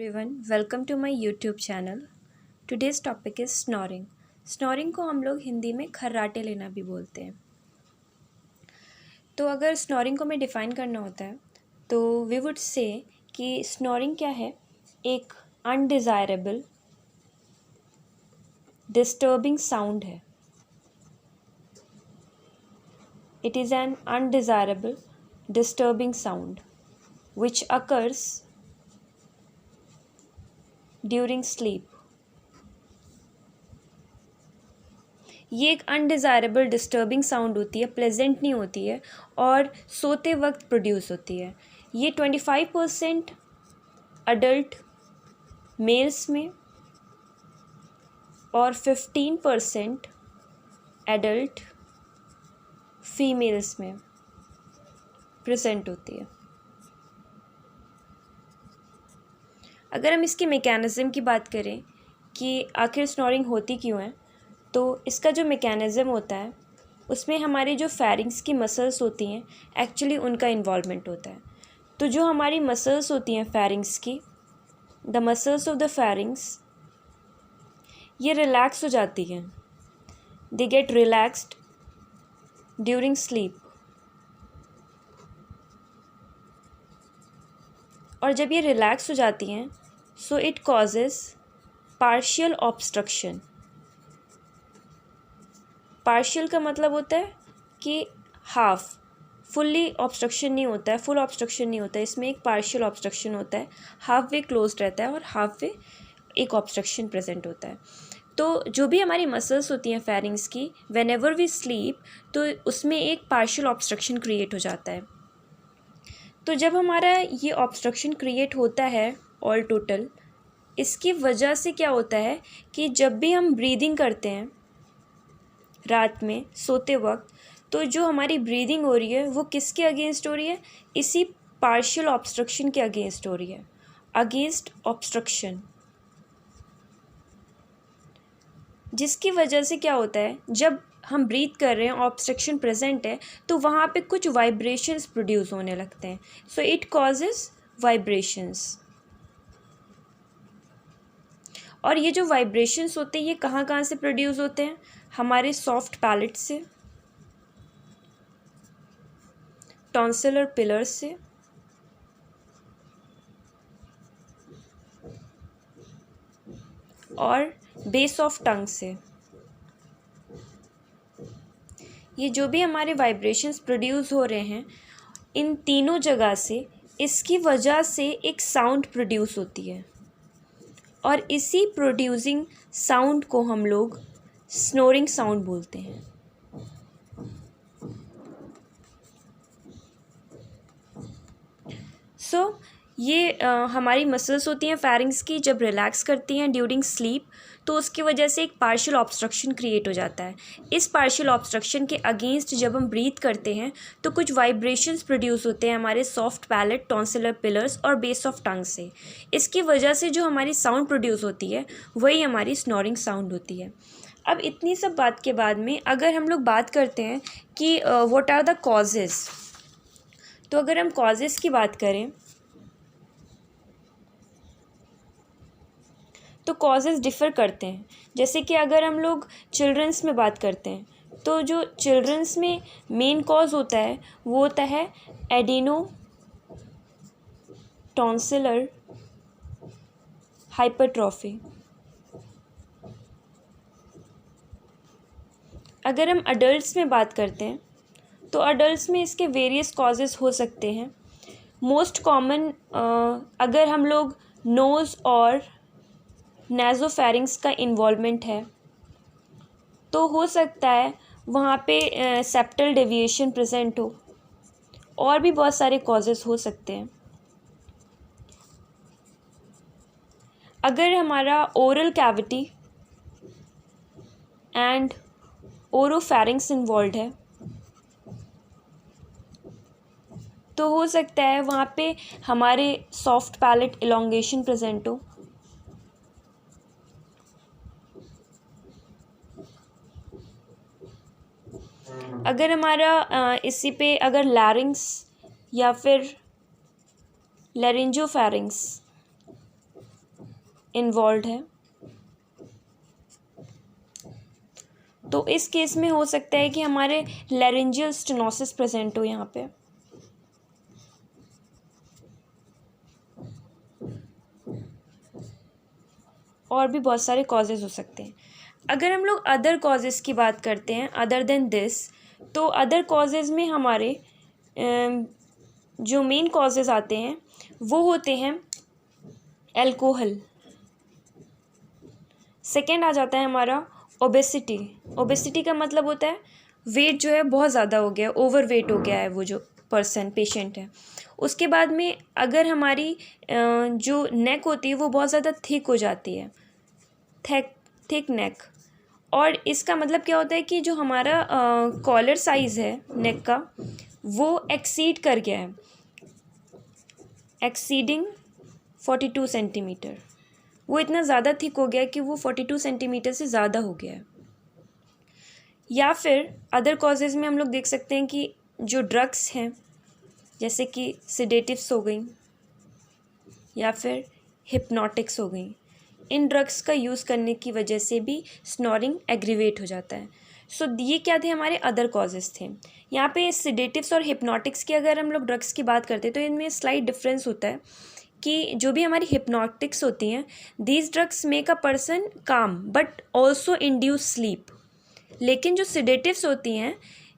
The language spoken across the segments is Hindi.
Everyone, welcome to my YouTube channel. Today's topic is snoring. Snoring को हम लोग हिंदी में खर्राटे लेना भी बोलते हैं। तो अगर स्नोरिंग को हमें डिफ़ाइन करना होता है तो वी वुड से कि स्नोरिंग क्या है, एक अनडिज़ायरेबल डिस्टर्बिंग साउंड है। It is an undesirable disturbing sound which occurs during sleep. ये एक अनडिज़ायरेबल डिस्टर्बिंग साउंड होती है, प्लेजेंट नहीं होती है और सोते वक्त प्रोड्यूस होती है। ये 25% अडल्ट मेल्स में और 15% एडल्ट फीमेल्स में प्रेजेंट होती है। अगर हम इसकी मैकेनिज़्म की बात करें कि आखिर स्नोरिंग होती क्यों है, तो इसका जो मैकेनिज़्म होता है उसमें हमारी जो फेरिंग्स की मसल्स होती हैं, एक्चुअली उनका इन्वॉल्वमेंट होता है। तो जो हमारी मसल्स होती हैं फेरिंग्स की, the muscles of the pharynx, ये रिलैक्स हो जाती हैं। They get relaxed during sleep. और जब ये रिलैक्स हो जाती हैं so it causes partial obstruction. Partial का मतलब होता है कि हाफ, फुल्ली ऑब्स्ट्रक्शन नहीं होता है, फुल ऑब्स्ट्रक्शन नहीं होता है, इसमें एक पार्शियल ऑब्स्ट्रक्शन होता है। हाफ वे क्लोज्ड रहता है और हाफ वे एक ऑब्स्ट्रक्शन प्रेजेंट होता है। तो जो भी हमारी मसल्स होती हैं फेरिंग्स की, व्हेन एवर वी स्लीप, तो उसमें एक पार्शियल ऑब्स्ट्रक्शन क्रिएट हो जाता है। तो जब हमारा ये ऑब्स्ट्रक्शन क्रिएट होता है ऑल टोटल, इसकी वजह से क्या होता है कि जब भी हम ब्रीदिंग करते हैं रात में सोते वक्त, तो जो हमारी ब्रीदिंग हो रही है वो किसके अगेंस्ट हो रही है? इसी पार्शियल ऑब्स्ट्रक्शन के अगेंस्ट हो रही है, अगेंस्ट ऑब्स्ट्रक्शन। जिसकी वजह से क्या होता है, जब हम ब्रीथ कर रहे हैं, ऑब्स्ट्रक्शन प्रेजेंट है, तो वहाँ पे कुछ वाइब्रेशंस प्रोड्यूस होने लगते हैं। So it causes vibrations. और ये जो वाइब्रेशंस होते हैं ये कहाँ कहाँ से प्रोड्यूस होते हैं? हमारे सॉफ्ट पैलेट से, टॉन्सिलर पिलर्स से, और बेस ऑफ टंग से। ये जो भी हमारे वाइब्रेशंस प्रोड्यूस हो रहे हैं, इन तीनों जगह से, इसकी वजह से एक साउंड प्रोड्यूस होती है और इसी प्रोड्यूसिंग साउंड को हम लोग स्नोरिंग साउंड बोलते हैं। ये हमारी मसल्स होती हैं फेरिंग्स की, जब रिलैक्स करती हैं ड्यूरिंग स्लीप, तो उसकी वजह से एक पार्शियल ऑब्स्ट्रक्शन क्रिएट हो जाता है। इस पार्शियल ऑब्स्ट्रक्शन के अगेंस्ट जब हम ब्रीथ करते हैं तो कुछ वाइब्रेशंस प्रोड्यूस होते हैं हमारे सॉफ्ट पैलेट, टॉन्सिलर पिलर्स और बेस ऑफ टंग से। इसकी वजह से जो हमारी साउंड प्रोड्यूस होती है वही हमारी स्नोरिंग साउंड होती है। अब इतनी सब बात के बाद में अगर हम लोग बात करते हैं कि व्हाट आर द कॉजेज़, तो अगर हम कॉजेज़ की बात करें तो कॉजेज़ डिफ़र करते हैं। जैसे कि अगर हम लोग चिल्ड्रंस में बात करते हैं तो जो चिल्ड्रंस में मेन कॉज होता है वो होता है एडिनो टॉन्सिलर हाइपरट्रॉफी। अगर हम अडल्ट्स में बात करते हैं तो अडल्ट्स में इसके वेरियस कॉजेज़ हो सकते हैं। मोस्ट कॉमन, अगर हम लोग नोज़ और नेज़ोफेरिंग्स का इन्वॉल्वमेंट है तो हो सकता है वहाँ पे सेप्टल डेविएशन प्रेजेंट हो, और भी बहुत सारे कॉजेज़ हो सकते हैं। अगर हमारा oral cavity and oropharynx involve है तो हो सकता है वहाँ पे हमारे सॉफ्ट पैलेट इलोंगेशन प्रेजेंट हो। अगर हमारा इसी पे अगर लैरिंग्स या फिर लैरिंजोफेरिंग्स इन्वॉल्व है। तो इस केस में हो सकता है कि हमारे लैरिंजियल स्टेनोसिस प्रेजेंट हो यहाँ पे। और भी बहुत सारे कॉजेज़ हो सकते हैं। अगर हम लोग अदर कॉजेज़ की बात करते हैं अदर देन दिस, तो अदर कॉजेज़ में हमारे जो मेन कॉजेज़ आते हैं वो होते हैं अल्कोहल। सेकेंड आ जाता है हमारा ओबेसिटी। ओबेसिटी का मतलब होता है वेट जो है बहुत ज़्यादा हो गया, ओवर वेट हो गया है वो जो पर्सन पेशेंट है। उसके बाद में अगर हमारी जो नेक होती है वो बहुत ज़्यादा थिक हो जाती है, थिक नेक। और इसका मतलब क्या होता है कि जो हमारा कॉलर साइज़ है नेक का वो एक्सीड कर गया है, एक्सीडिंग 42 सेंटीमीटर। वो इतना ज़्यादा थिक हो गया है कि वो 42 सेंटीमीटर से ज़्यादा हो गया है। या फिर अदर कॉजेज़ में हम लोग देख सकते हैं कि जो ड्रग्स हैं जैसे कि सिडेटिव्स हो गई या फिर हिप्नोटिक्स हो गई, इन ड्रग्स का यूज़ करने की वजह से भी स्नोरिंग एग्रीवेट हो जाता है। सो ये क्या थे, हमारे अदर कॉजेज़ थे। यहाँ पे सिडेटिव्स और हिप्नोटिक्स की अगर हम लोग ड्रग्स की बात करते हैं तो इनमें स्लाइट डिफरेंस होता है कि जो भी हमारी हिप्नोटिक्स होती हैं, these drugs make a person calm but also induce sleep. लेकिन जो सिडेटिव्स होती हैं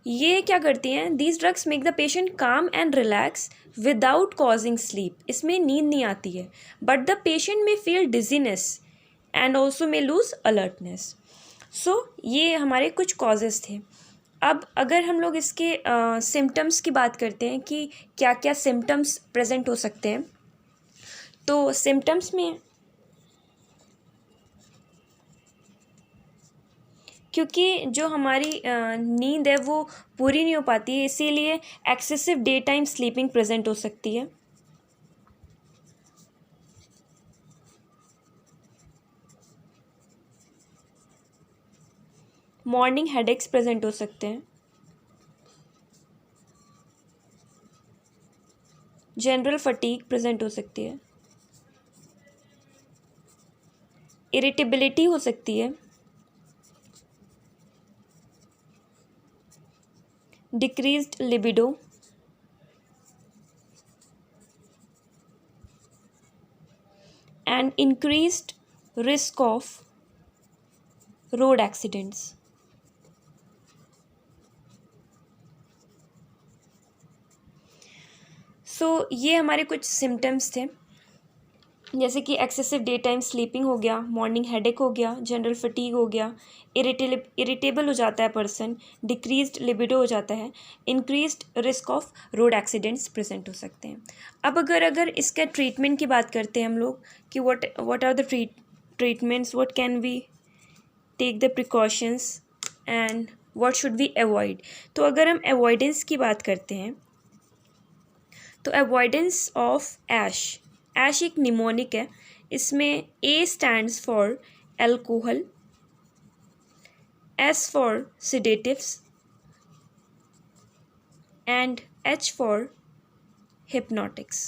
ये क्या करती हैं, these drugs make the patient calm and relax without causing sleep. इसमें नींद नहीं आती है but the patient may feel dizziness and also may lose alertness. So ये हमारे कुछ कॉजेज़ थे। अब अगर हम लोग इसके सिम्टम्स की बात करते हैं कि क्या क्या सिम्टम्स प्रेजेंट हो सकते हैं, तो सिम्टम्स में क्योंकि जो हमारी नींद है वो पूरी नहीं हो पाती है, इसीलिए excessive day time sleeping present हो सकती है। मॉर्निंग हेडेक्स प्रेजेंट हो सकते हैं। जनरल फटीग प्रेजेंट हो सकती है। इरिटेबिलिटी हो सकती है। Decreased libido, and increased risk of road accidents. So ये हमारे कुछ सिम्टम्स थे, जैसे कि एक्सेसिव डे टाइम स्लीपिंग हो गया, मॉर्निंग हेडेक हो गया, जनरल फटीग हो गया, इरिटेबल हो जाता है पर्सन, डिक्रीज्ड लिबिडो हो जाता है, increased risk of road accidents present हो सकते हैं। अब अगर इसका ट्रीटमेंट की बात करते हैं हम लोग कि what are the treatments, what can we take the precautions and what should we avoid. तो अगर हम अवॉइडेंस की बात करते हैं तो अवॉइडेंस ऑफ ऐश एक निमोनिक है। इसमें A stands for alcohol, S for sedatives and H for hypnotics.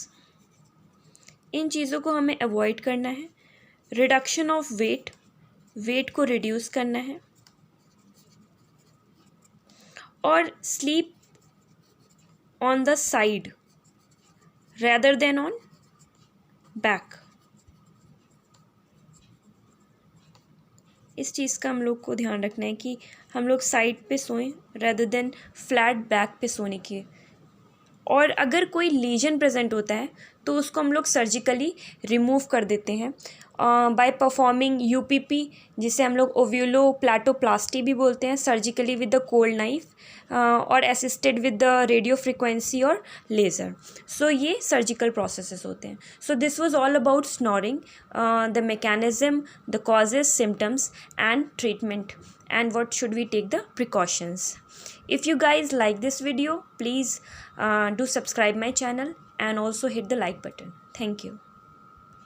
इन चीज़ों को हमें अवॉइड करना है। रिडक्शन ऑफ वेट को रिड्यूस करना है और sleep on the side rather than on back. इस चीज़ का हम लोग को ध्यान रखना है कि हम लोग साइड पे सोएं rather than फ्लैट बैक पे सोने के। और अगर कोई लीजन प्रेजेंट होता है तो उसको हम लोग सर्जिकली रिमूव कर देते हैं बाय परफॉर्मिंग UPP, जिसे हम लोग ओव्यूलोप्लाटोप्लास्टी भी बोलते हैं, surgically with the cold knife और assisted with the radio frequency और लेज़र। सो ये सर्जिकल प्रोसेसेस होते हैं। So this was all about snoring, the mechanism, the causes, symptoms and treatment and what should we take the precautions. If you guys like this video, please do subscribe my channel and also hit the like button. Thank you.